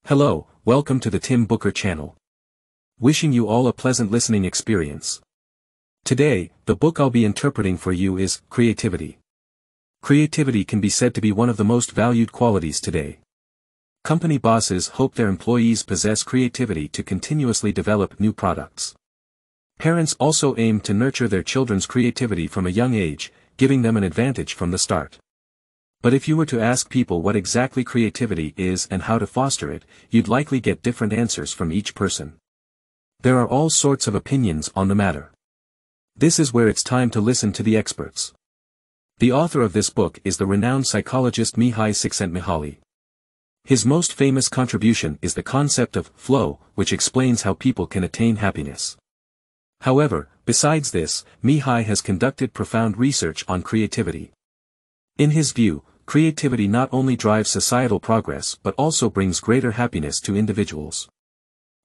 Hello, welcome to the Tim Booker channel. Wishing you all a pleasant listening experience. Today, the book I'll be interpreting for you is Creativity. Creativity can be said to be one of the most valued qualities today. Company bosses hope their employees possess creativity to continuously develop new products. Parents also aim to nurture their children's creativity from a young age, giving them an advantage from the start. But if you were to ask people what exactly creativity is and how to foster it, you'd likely get different answers from each person. There are all sorts of opinions on the matter. This is where it's time to listen to the experts. The author of this book is the renowned psychologist Mihai Csikszentmihalyi. His most famous contribution is the concept of flow, which explains how people can attain happiness. However, besides this, Mihai has conducted profound research on creativity. In his view, creativity not only drives societal progress but also brings greater happiness to individuals.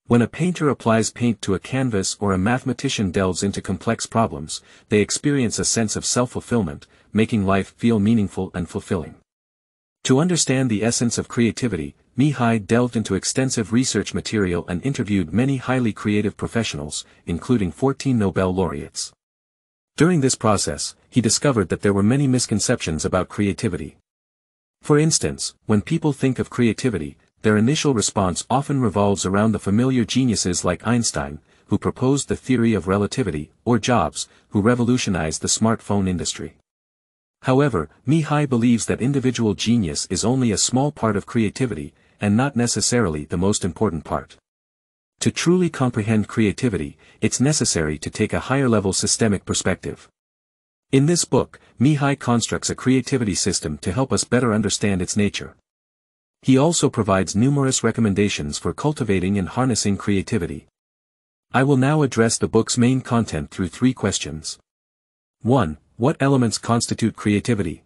When a painter applies paint to a canvas or a mathematician delves into complex problems, they experience a sense of self-fulfillment, making life feel meaningful and fulfilling. To understand the essence of creativity, Mihai delved into extensive research material and interviewed many highly creative professionals, including 14 Nobel laureates. During this process, he discovered that there were many misconceptions about creativity. For instance, when people think of creativity, their initial response often revolves around the familiar geniuses like Einstein, who proposed the theory of relativity, or Jobs, who revolutionized the smartphone industry. However, Mihai believes that individual genius is only a small part of creativity, and not necessarily the most important part. To truly comprehend creativity, it's necessary to take a higher-level systemic perspective. In this book, Mihai constructs a creativity system to help us better understand its nature. He also provides numerous recommendations for cultivating and harnessing creativity. I will now address the book's main content through 3 questions. 1. What elements constitute creativity?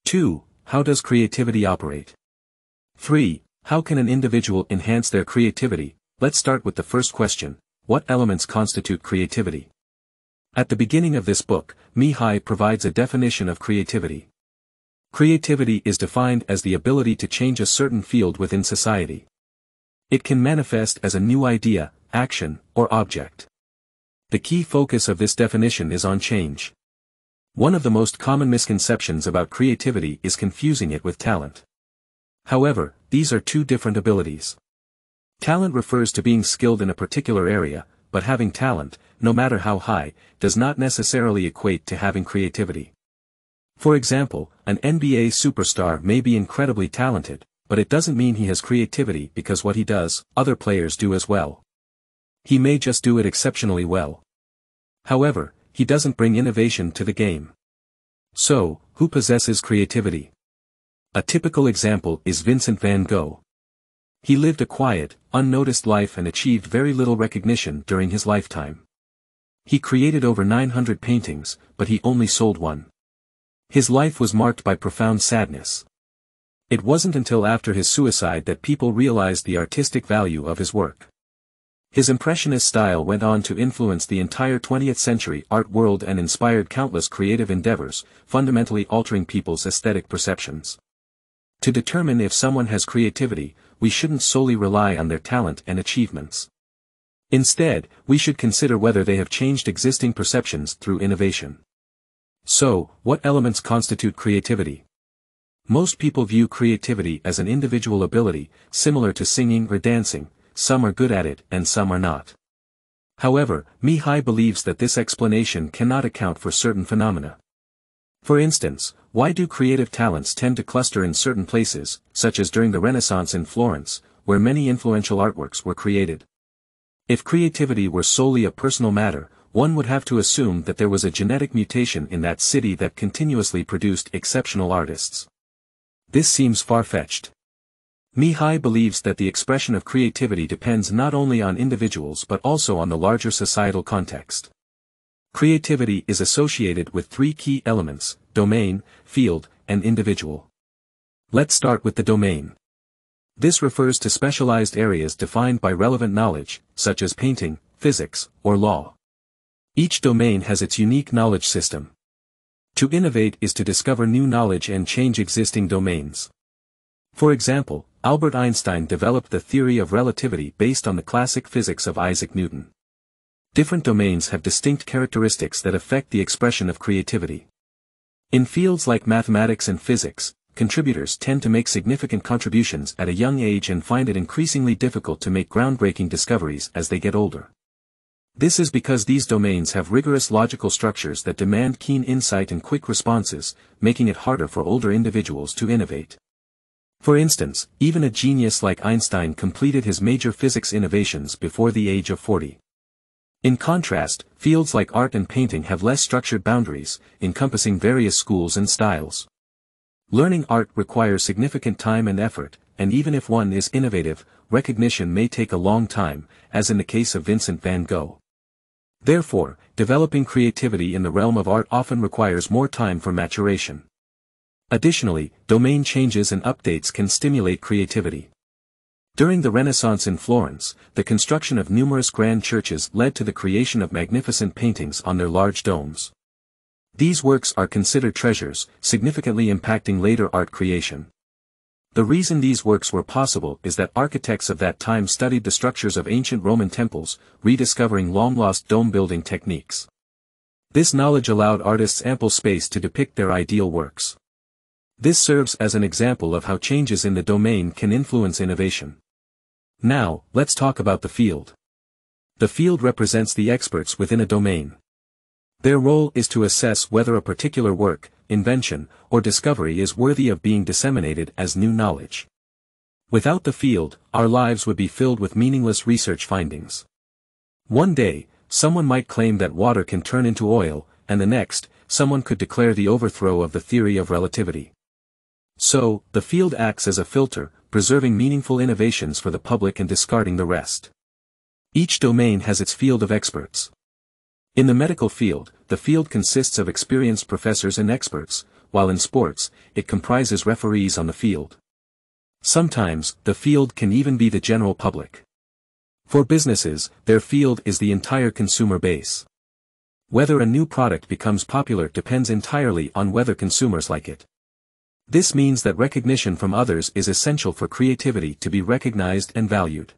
2. How does creativity operate? 3. How can an individual enhance their creativity? Let's start with the first question. What elements constitute creativity? At the beginning of this book, Mihai provides a definition of creativity. Creativity is defined as the ability to change a certain field within society. It can manifest as a new idea, action, or object. The key focus of this definition is on change. One of the most common misconceptions about creativity is confusing it with talent. However, these are two different abilities. Talent refers to being skilled in a particular area, but having talent, no matter how high, does not necessarily equate to having creativity. For example, an NBA superstar may be incredibly talented, but it doesn't mean he has creativity because what he does, other players do as well. He may just do it exceptionally well. However, he doesn't bring innovation to the game. So, who possesses creativity? A typical example is Vincent van Gogh. He lived a quiet, unnoticed life and achieved very little recognition during his lifetime. He created over 900 paintings, but he only sold one. His life was marked by profound sadness. It wasn't until after his suicide that people realized the artistic value of his work. His impressionist style went on to influence the entire 20th century art world and inspired countless creative endeavors, fundamentally altering people's aesthetic perceptions. To determine if someone has creativity, we shouldn't solely rely on their talent and achievements. Instead, we should consider whether they have changed existing perceptions through innovation. So, what elements constitute creativity? Most people view creativity as an individual ability, similar to singing or dancing. Some are good at it and some are not. However, Mihai believes that this explanation cannot account for certain phenomena. For instance, why do creative talents tend to cluster in certain places, such as during the Renaissance in Florence, where many influential artworks were created? If creativity were solely a personal matter, one would have to assume that there was a genetic mutation in that city that continuously produced exceptional artists. This seems far-fetched. Mihai believes that the expression of creativity depends not only on individuals but also on the larger societal context. Creativity is associated with 3 key elements: domain, field, and individual. Let's start with the domain. This refers to specialized areas defined by relevant knowledge, such as painting, physics, or law. Each domain has its unique knowledge system. To innovate is to discover new knowledge and change existing domains. For example, Albert Einstein developed the theory of relativity based on the classic physics of Isaac Newton. Different domains have distinct characteristics that affect the expression of creativity. In fields like mathematics and physics, contributors tend to make significant contributions at a young age and find it increasingly difficult to make groundbreaking discoveries as they get older. This is because these domains have rigorous logical structures that demand keen insight and quick responses, making it harder for older individuals to innovate. For instance, even a genius like Einstein completed his major physics innovations before the age of 40. In contrast, fields like art and painting have less structured boundaries, encompassing various schools and styles. Learning art requires significant time and effort, and even if one is innovative, recognition may take a long time, as in the case of Vincent van Gogh. Therefore, developing creativity in the realm of art often requires more time for maturation. Additionally, domain changes and updates can stimulate creativity. During the Renaissance in Florence, the construction of numerous grand churches led to the creation of magnificent paintings on their large domes. These works are considered treasures, significantly impacting later art creation. The reason these works were possible is that architects of that time studied the structures of ancient Roman temples, rediscovering long-lost dome-building techniques. This knowledge allowed artists ample space to depict their ideal works. This serves as an example of how changes in the domain can influence innovation. Now, let's talk about the field. The field represents the experts within a domain. Their role is to assess whether a particular work, invention, or discovery is worthy of being disseminated as new knowledge. Without the field, our lives would be filled with meaningless research findings. One day, someone might claim that water can turn into oil, and the next, someone could declare the overthrow of the theory of relativity. So, the field acts as a filter, preserving meaningful innovations for the public and discarding the rest. Each domain has its field of experts. In the medical field, the field consists of experienced professors and experts, while in sports, it comprises referees on the field. Sometimes, the field can even be the general public. For businesses, their field is the entire consumer base. Whether a new product becomes popular depends entirely on whether consumers like it. This means that recognition from others is essential for creativity to be recognized and valued.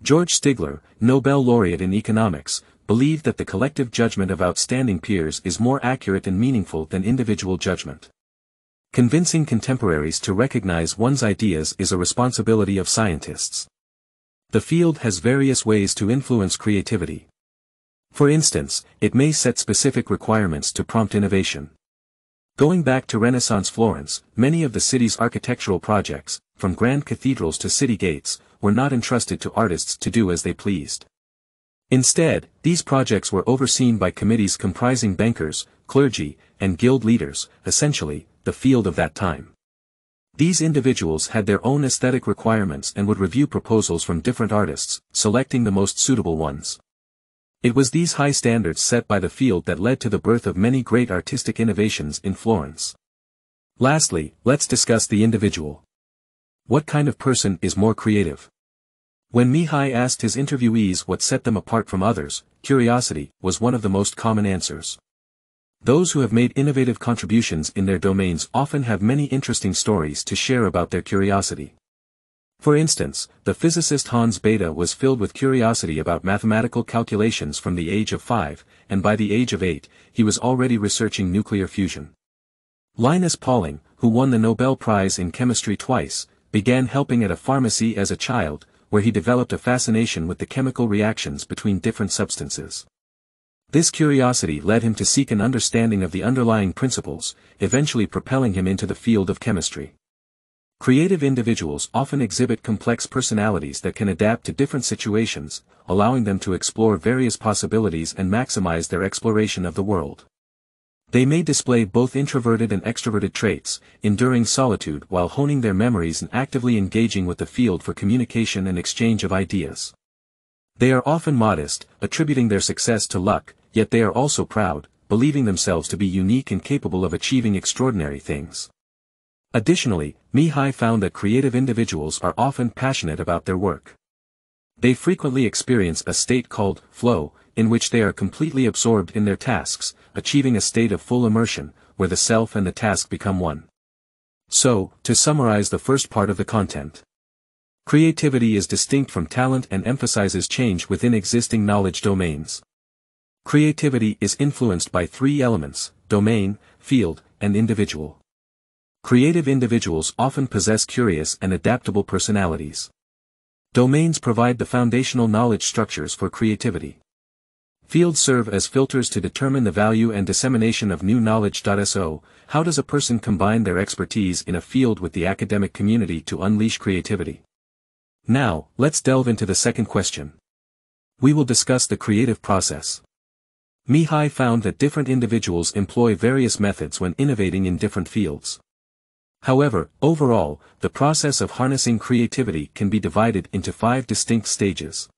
George Stigler, Nobel laureate in economics, believed that the collective judgment of outstanding peers is more accurate and meaningful than individual judgment. Convincing contemporaries to recognize one's ideas is a responsibility of scientists. The field has various ways to influence creativity. For instance, it may set specific requirements to prompt innovation. Going back to Renaissance Florence, many of the city's architectural projects, from grand cathedrals to city gates, were not entrusted to artists to do as they pleased. Instead, these projects were overseen by committees comprising bankers, clergy, and guild leaders, essentially, the field of that time. These individuals had their own aesthetic requirements and would review proposals from different artists, selecting the most suitable ones. It was these high standards set by the field that led to the birth of many great artistic innovations in Florence. Lastly, let's discuss the individual. What kind of person is more creative? When Mihai asked his interviewees what set them apart from others, curiosity was one of the most common answers. Those who have made innovative contributions in their domains often have many interesting stories to share about their curiosity. For instance, the physicist Hans Bethe was filled with curiosity about mathematical calculations from the age of 5, and by the age of 8, he was already researching nuclear fusion. Linus Pauling, who won the Nobel Prize in chemistry twice, began helping at a pharmacy as a child, where he developed a fascination with the chemical reactions between different substances. This curiosity led him to seek an understanding of the underlying principles, eventually propelling him into the field of chemistry. Creative individuals often exhibit complex personalities that can adapt to different situations, allowing them to explore various possibilities and maximize their exploration of the world. They may display both introverted and extroverted traits, enduring solitude while honing their memories and actively engaging with the field for communication and exchange of ideas. They are often modest, attributing their success to luck, yet they are also proud, believing themselves to be unique and capable of achieving extraordinary things. Additionally, Mihai found that creative individuals are often passionate about their work. They frequently experience a state called flow, in which they are completely absorbed in their tasks, achieving a state of full immersion, where the self and the task become one. So, to summarize the first part of the content. Creativity is distinct from talent and emphasizes change within existing knowledge domains. Creativity is influenced by three elements: domain, field, and individual. Creative individuals often possess curious and adaptable personalities. Domains provide the foundational knowledge structures for creativity. Fields serve as filters to determine the value and dissemination of new knowledge. So, how does a person combine their expertise in a field with the academic community to unleash creativity? Now, let's delve into the second question. We will discuss the creative process. Mihai found that different individuals employ various methods when innovating in different fields. However, overall, the process of harnessing creativity can be divided into 5 distinct stages.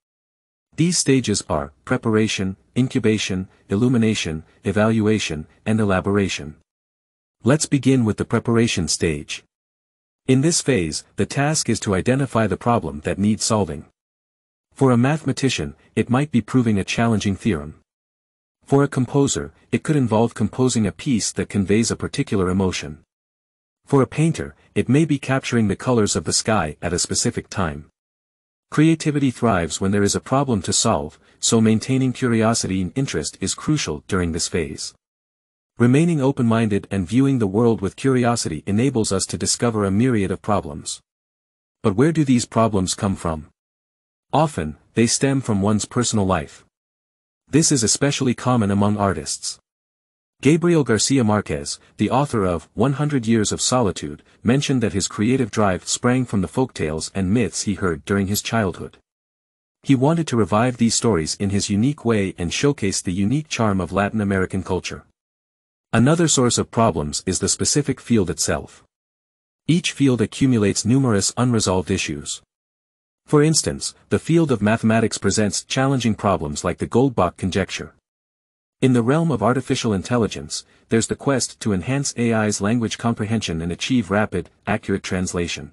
These stages are preparation, incubation, illumination, evaluation, and elaboration. Let's begin with the preparation stage. In this phase, the task is to identify the problem that needs solving. For a mathematician, it might be proving a challenging theorem. For a composer, it could involve composing a piece that conveys a particular emotion. For a painter, it may be capturing the colors of the sky at a specific time. Creativity thrives when there is a problem to solve, so maintaining curiosity and interest is crucial during this phase. Remaining open-minded and viewing the world with curiosity enables us to discover a myriad of problems. But where do these problems come from? Often, they stem from one's personal life. This is especially common among artists. Gabriel Garcia Marquez, the author of 100 Years of Solitude, mentioned that his creative drive sprang from the folktales and myths he heard during his childhood. He wanted to revive these stories in his unique way and showcase the unique charm of Latin American culture. Another source of problems is the specific field itself. Each field accumulates numerous unresolved issues. For instance, the field of mathematics presents challenging problems like the Goldbach conjecture. In the realm of artificial intelligence, there's the quest to enhance AI's language comprehension and achieve rapid, accurate translation.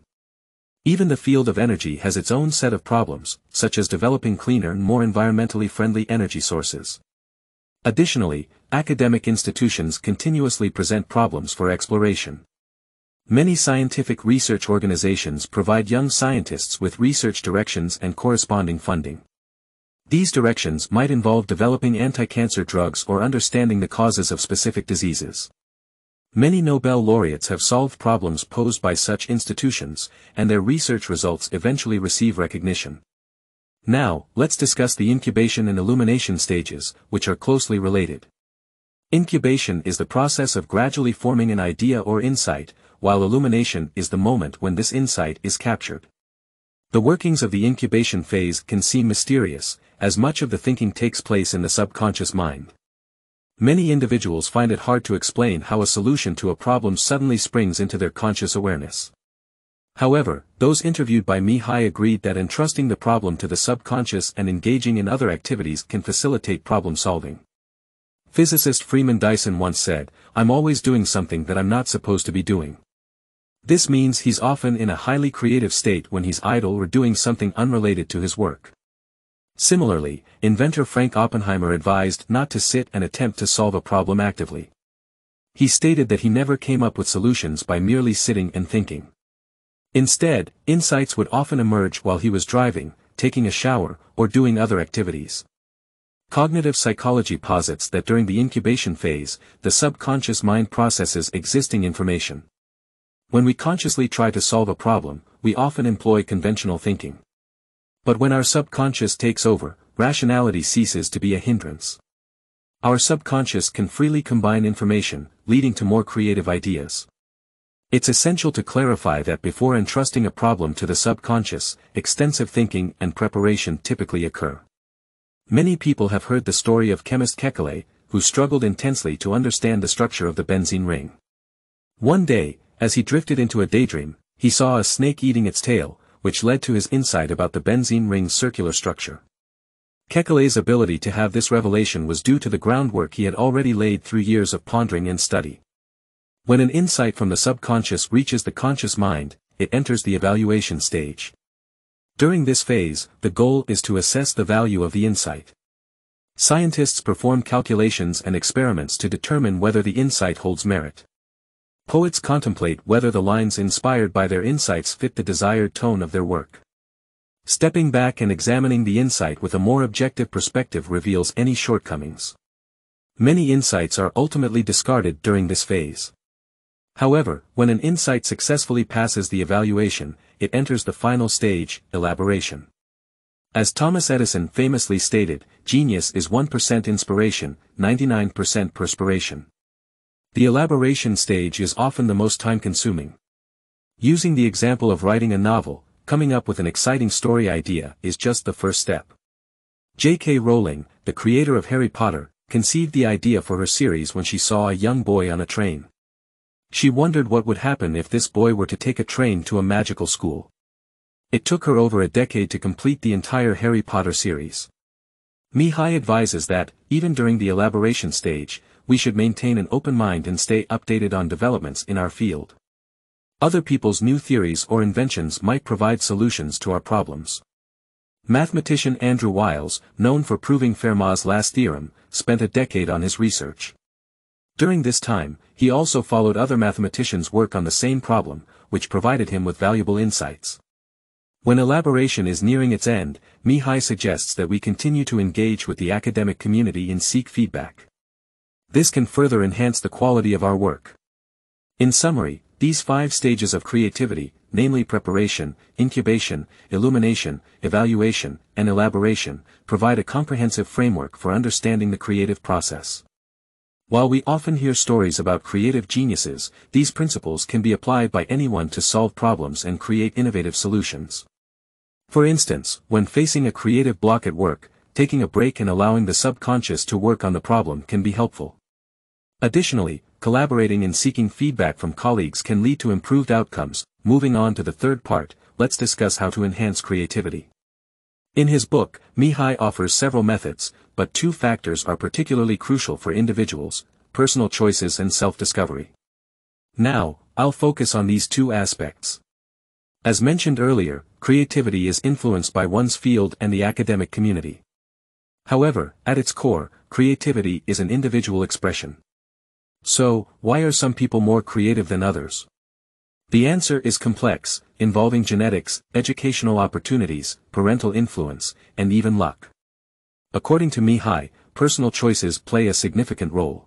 Even the field of energy has its own set of problems, such as developing cleaner and more environmentally friendly energy sources. Additionally, academic institutions continuously present problems for exploration. Many scientific research organizations provide young scientists with research directions and corresponding funding. These directions might involve developing anti-cancer drugs or understanding the causes of specific diseases. Many Nobel laureates have solved problems posed by such institutions, and their research results eventually receive recognition. Now, let's discuss the incubation and illumination stages, which are closely related. Incubation is the process of gradually forming an idea or insight, while illumination is the moment when this insight is captured. The workings of the incubation phase can seem mysterious, as much of the thinking takes place in the subconscious mind. Many individuals find it hard to explain how a solution to a problem suddenly springs into their conscious awareness. However, those interviewed by Mihai agreed that entrusting the problem to the subconscious and engaging in other activities can facilitate problem solving. Physicist Freeman Dyson once said, "I'm always doing something that I'm not supposed to be doing." This means he's often in a highly creative state when he's idle or doing something unrelated to his work. Similarly, inventor Frank Oppenheimer advised not to sit and attempt to solve a problem actively. He stated that he never came up with solutions by merely sitting and thinking. Instead, insights would often emerge while he was driving, taking a shower, or doing other activities. Cognitive psychology posits that during the incubation phase, the subconscious mind processes existing information. When we consciously try to solve a problem, we often employ conventional thinking. But when our subconscious takes over, rationality ceases to be a hindrance. Our subconscious can freely combine information, leading to more creative ideas. It's essential to clarify that before entrusting a problem to the subconscious, extensive thinking and preparation typically occur. Many people have heard the story of chemist Kekulé, who struggled intensely to understand the structure of the benzene ring. One day, as he drifted into a daydream, he saw a snake eating its tail, which led to his insight about the benzene ring's circular structure. Kekulé's ability to have this revelation was due to the groundwork he had already laid through years of pondering and study. When an insight from the subconscious reaches the conscious mind, it enters the evaluation stage. During this phase, the goal is to assess the value of the insight. Scientists perform calculations and experiments to determine whether the insight holds merit. Poets contemplate whether the lines inspired by their insights fit the desired tone of their work. Stepping back and examining the insight with a more objective perspective reveals any shortcomings. Many insights are ultimately discarded during this phase. However, when an insight successfully passes the evaluation, it enters the final stage, elaboration. As Thomas Edison famously stated, genius is 1% inspiration, 99% perspiration. The elaboration stage is often the most time-consuming. Using the example of writing a novel, coming up with an exciting story idea is just the first step. J.K. Rowling, the creator of Harry Potter, conceived the idea for her series when she saw a young boy on a train. She wondered what would happen if this boy were to take a train to a magical school. It took her over a decade to complete the entire Harry Potter series. Mihai advises that, even during the elaboration stage, we should maintain an open mind and stay updated on developments in our field. Other people's new theories or inventions might provide solutions to our problems. Mathematician Andrew Wiles, known for proving Fermat's last theorem, spent a decade on his research. During this time, he also followed other mathematicians' work on the same problem, which provided him with valuable insights. When elaboration is nearing its end, Mihai suggests that we continue to engage with the academic community and seek feedback. This can further enhance the quality of our work. In summary, these 5 stages of creativity, namely preparation, incubation, illumination, evaluation, and elaboration, provide a comprehensive framework for understanding the creative process. While we often hear stories about creative geniuses, these principles can be applied by anyone to solve problems and create innovative solutions. For instance, when facing a creative block at work, taking a break and allowing the subconscious to work on the problem can be helpful. Additionally, collaborating and seeking feedback from colleagues can lead to improved outcomes. Moving on to the third part, let's discuss how to enhance creativity. In his book, Mihai offers several methods, but 2 factors are particularly crucial for individuals: personal choices and self-discovery. Now, I'll focus on these 2 aspects. As mentioned earlier, creativity is influenced by one's field and the academic community. However, at its core, creativity is an individual expression. So, why are some people more creative than others? The answer is complex, involving genetics, educational opportunities, parental influence, and even luck. According to Mihai, personal choices play a significant role.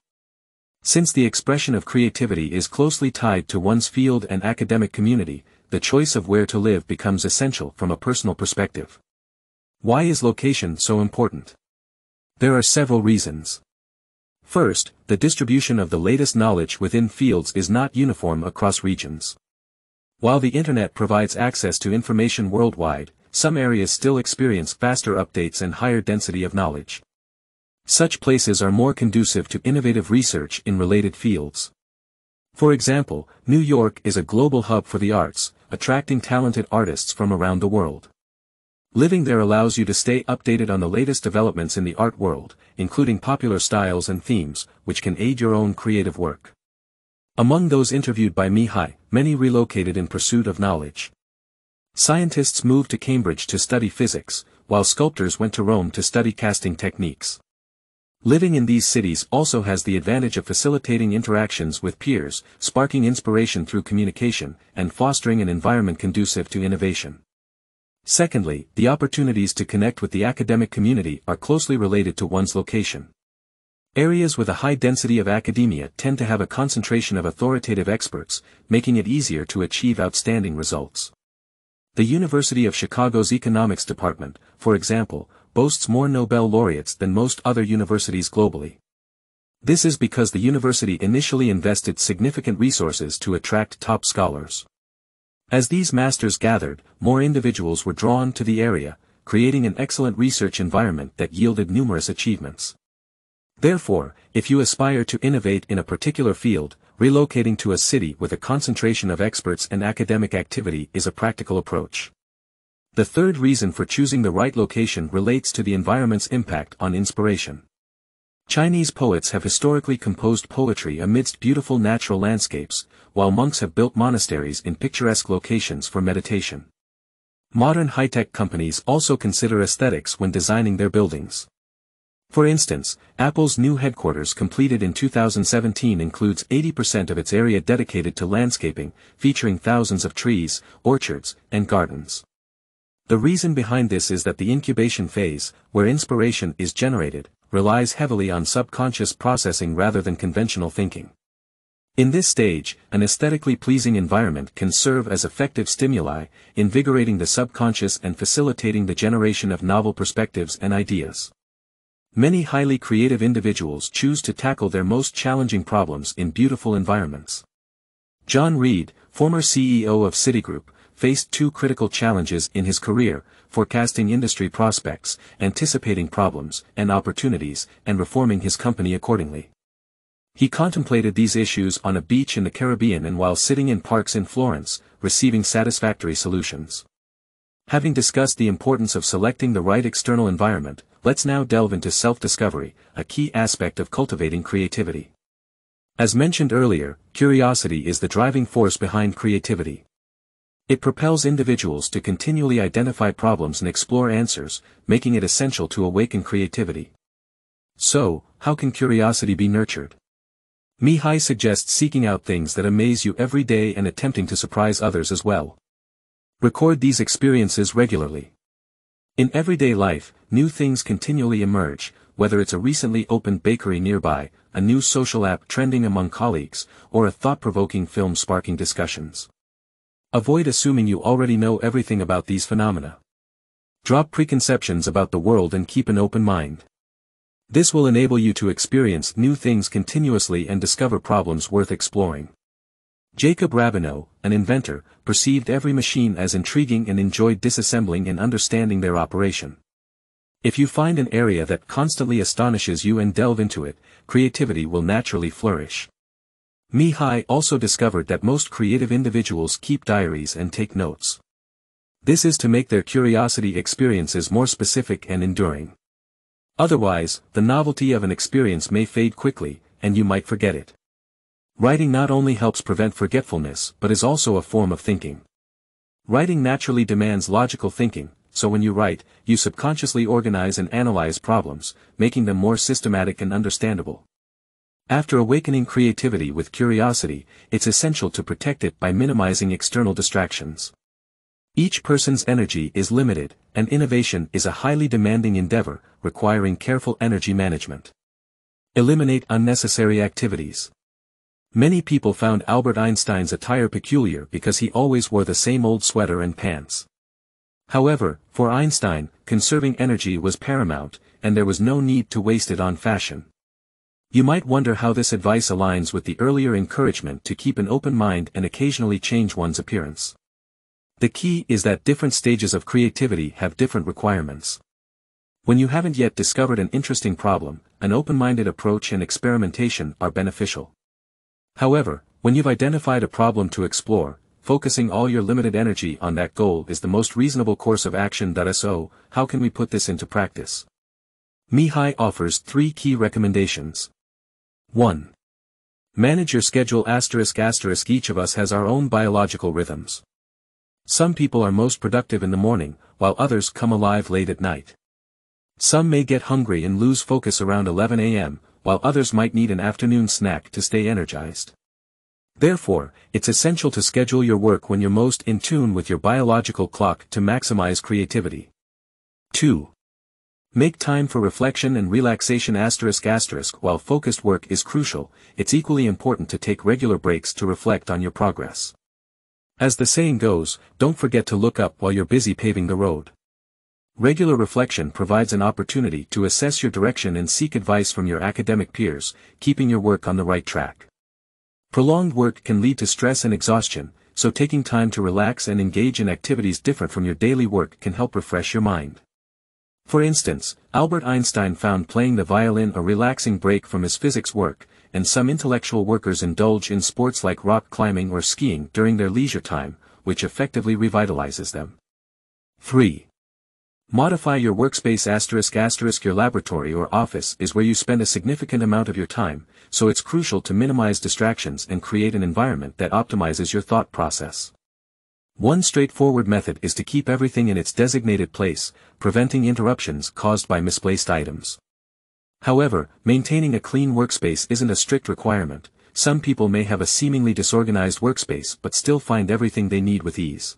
Since the expression of creativity is closely tied to one's field and academic community, the choice of where to live becomes essential from a personal perspective. Why is location so important? There are several reasons. First, the distribution of the latest knowledge within fields is not uniform across regions. While the internet provides access to information worldwide, some areas still experience faster updates and higher density of knowledge. Such places are more conducive to innovative research in related fields. For example, New York is a global hub for the arts, attracting talented artists from around the world. Living there allows you to stay updated on the latest developments in the art world, including popular styles and themes, which can aid your own creative work. Among those interviewed by Mihai, many relocated in pursuit of knowledge. Scientists moved to Cambridge to study physics, while sculptors went to Rome to study casting techniques. Living in these cities also has the advantage of facilitating interactions with peers, sparking inspiration through communication, and fostering an environment conducive to innovation. Secondly, the opportunities to connect with the academic community are closely related to one's location. Areas with a high density of academia tend to have a concentration of authoritative experts, making it easier to achieve outstanding results. The University of Chicago's economics department, for example, boasts more Nobel laureates than most other universities globally. This is because the university initially invested significant resources to attract top scholars. As these masters gathered, more individuals were drawn to the area, creating an excellent research environment that yielded numerous achievements. Therefore, if you aspire to innovate in a particular field, relocating to a city with a concentration of experts and academic activity is a practical approach. The third reason for choosing the right location relates to the environment's impact on inspiration. Chinese poets have historically composed poetry amidst beautiful natural landscapes, while monks have built monasteries in picturesque locations for meditation. Modern high-tech companies also consider aesthetics when designing their buildings. For instance, Apple's new headquarters completed in 2017 includes 80% of its area dedicated to landscaping, featuring thousands of trees, orchards, and gardens. The reason behind this is that the incubation phase, where inspiration is generated, relies heavily on subconscious processing rather than conventional thinking. In this stage, an aesthetically pleasing environment can serve as effective stimuli, invigorating the subconscious and facilitating the generation of novel perspectives and ideas. Many highly creative individuals choose to tackle their most challenging problems in beautiful environments. John Reed, former CEO of Citigroup, faced two critical challenges in his career: forecasting industry prospects, anticipating problems and opportunities, and reforming his company accordingly. He contemplated these issues on a beach in the Caribbean and while sitting in parks in Florence, receiving satisfactory solutions. Having discussed the importance of selecting the right external environment, let's now delve into self-discovery, a key aspect of cultivating creativity. As mentioned earlier, curiosity is the driving force behind creativity. It propels individuals to continually identify problems and explore answers, making it essential to awaken creativity. So, how can curiosity be nurtured? Mihai suggests seeking out things that amaze you every day and attempting to surprise others as well. Record these experiences regularly. In everyday life, new things continually emerge, whether it's a recently opened bakery nearby, a new social app trending among colleagues, or a thought-provoking film sparking discussions. Avoid assuming you already know everything about these phenomena. Drop preconceptions about the world and keep an open mind. This will enable you to experience new things continuously and discover problems worth exploring. Jacob Rabineau, an inventor, perceived every machine as intriguing and enjoyed disassembling and understanding their operation. If you find an area that constantly astonishes you and delve into it, creativity will naturally flourish. Mihai also discovered that most creative individuals keep diaries and take notes. This is to make their curiosity experiences more specific and enduring. Otherwise, the novelty of an experience may fade quickly, and you might forget it. Writing not only helps prevent forgetfulness but is also a form of thinking. Writing naturally demands logical thinking, so when you write, you subconsciously organize and analyze problems, making them more systematic and understandable. After awakening creativity with curiosity, it's essential to protect it by minimizing external distractions. Each person's energy is limited, and innovation is a highly demanding endeavor, requiring careful energy management. Eliminate unnecessary activities. Many people found Albert Einstein's attire peculiar because he always wore the same old sweater and pants. However, for Einstein, conserving energy was paramount, and there was no need to waste it on fashion. You might wonder how this advice aligns with the earlier encouragement to keep an open mind and occasionally change one's appearance. The key is that different stages of creativity have different requirements. When you haven't yet discovered an interesting problem, an open-minded approach and experimentation are beneficial. However, when you've identified a problem to explore, focusing all your limited energy on that goal is the most reasonable course of action. So, how can we put this into practice? Mihai offers 3 key recommendations. 1. Manage your schedule. ****. Each of us has our own biological rhythms. Some people are most productive in the morning, while others come alive late at night. Some may get hungry and lose focus around 11 a.m., while others might need an afternoon snack to stay energized. Therefore, it's essential to schedule your work when you're most in tune with your biological clock to maximize creativity. 2. Make time for reflection and relaxation. ****. While focused work is crucial, it's equally important to take regular breaks to reflect on your progress. As the saying goes, don't forget to look up while you're busy paving the road. Regular reflection provides an opportunity to assess your direction and seek advice from your academic peers, keeping your work on the right track. Prolonged work can lead to stress and exhaustion, so taking time to relax and engage in activities different from your daily work can help refresh your mind. For instance, Albert Einstein found playing the violin a relaxing break from his physics work, and some intellectual workers indulge in sports like rock climbing or skiing during their leisure time, which effectively revitalizes them. 3. Modify your workspace. ****. Your laboratory or office is where you spend a significant amount of your time, so it's crucial to minimize distractions and create an environment that optimizes your thought process. One straightforward method is to keep everything in its designated place, preventing interruptions caused by misplaced items. However, maintaining a clean workspace isn't a strict requirement. Some people may have a seemingly disorganized workspace but still find everything they need with ease.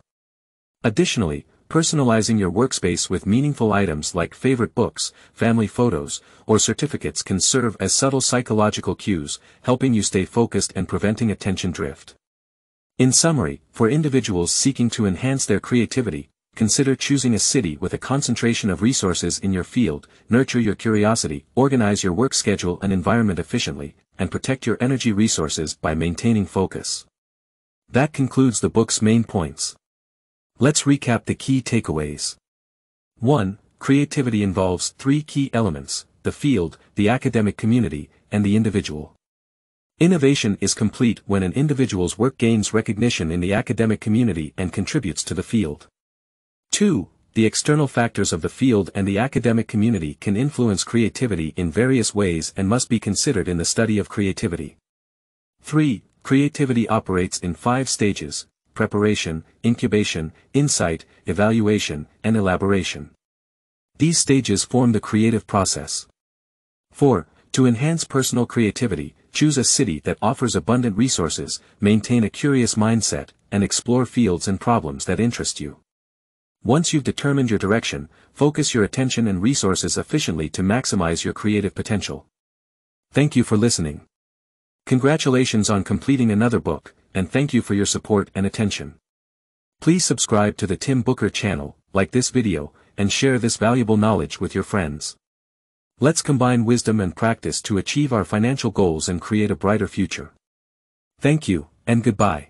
Additionally, Personalizing your workspace with meaningful items like favorite books, family photos, or certificates can serve as subtle psychological cues, helping you stay focused and preventing attention drift. In summary, for individuals seeking to enhance their creativity, consider choosing a city with a concentration of resources in your field, nurture your curiosity, organize your work schedule and environment efficiently, and protect your energy resources by maintaining focus. That concludes the book's main points. Let's recap the key takeaways. 1. Creativity involves three key elements: the field, the academic community, and the individual. Innovation is complete when an individual's work gains recognition in the academic community and contributes to the field. 2. The external factors of the field and the academic community can influence creativity in various ways and must be considered in the study of creativity. 3. Creativity operates in 5 stages: preparation, incubation, insight, evaluation, and elaboration. These stages form the creative process. 4. To enhance personal creativity, choose a city that offers abundant resources, maintain a curious mindset, and explore fields and problems that interest you. Once you've determined your direction, focus your attention and resources efficiently to maximize your creative potential. Thank you for listening. Congratulations on completing another book, and thank you for your support and attention. Please subscribe to the Tim Booker channel, like this video, and share this valuable knowledge with your friends. Let's combine wisdom and practice to achieve our financial goals and create a brighter future. Thank you, and goodbye.